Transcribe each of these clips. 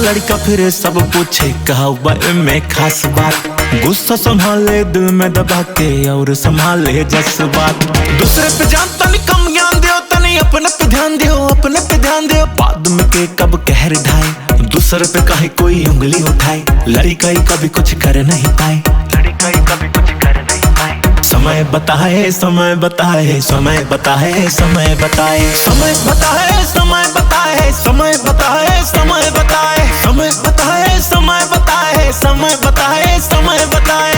लड़का फिर सब पूछे कहा में खास बात। गुस्सा संभाले दिल में दबा के और संभाले जज्बात। दूसरे पे जान तनी कम ज्ञान दियो, तनी अपने पे ध्यान दियो, अपने पे ध्यान दियो। बाद में के कब कहर ढाए, दूसरे पे काहे कोई उंगली उठाए। लड़का ही कभी कुछ कर नहीं पाए, लड़का ही कभी कुछ कर नहीं पाए। समय बताए, समय बताए, समय बताए, समय बताए, समय बताए, समय बताए, समय बताए, समय बताए, समय बताए, समय बताए, समय बताए, समय बताए।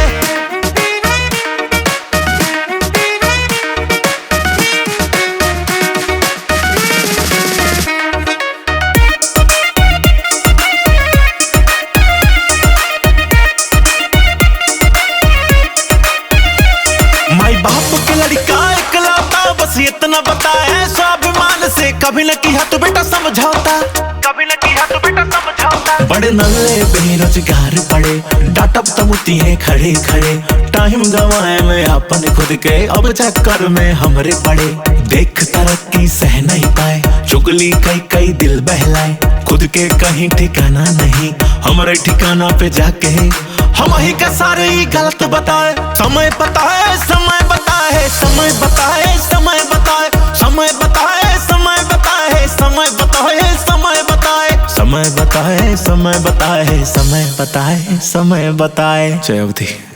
माई बाप के लड़का इकलौता, बस इतना बताए स्वाभिमान से। कभी न किया तो बेटा समझौता, कभी न किया तो बेटा समझौता। बड़े नल्ले बेरोजगार पड़े, डांटब तमुती है खड़े खड़े। टाइम गवाए में अपन खुद के, अब चक्कर में हमरे पड़े। देख तरक्की सह नहीं पाए, चुगली कई कई दिल बहलाए। खुद के कहीं ठिकाना नहीं, हमारे ठिकाना पे जाके हम ही के सारे ही गलत बताए। समय बताए, समय बताए, समय बताए, समय बताए, समय बताए, समय बताए, समय बताए, समय बताए, समय बताए, समय बताए, समय बताए, समय बताए। जय अवधि।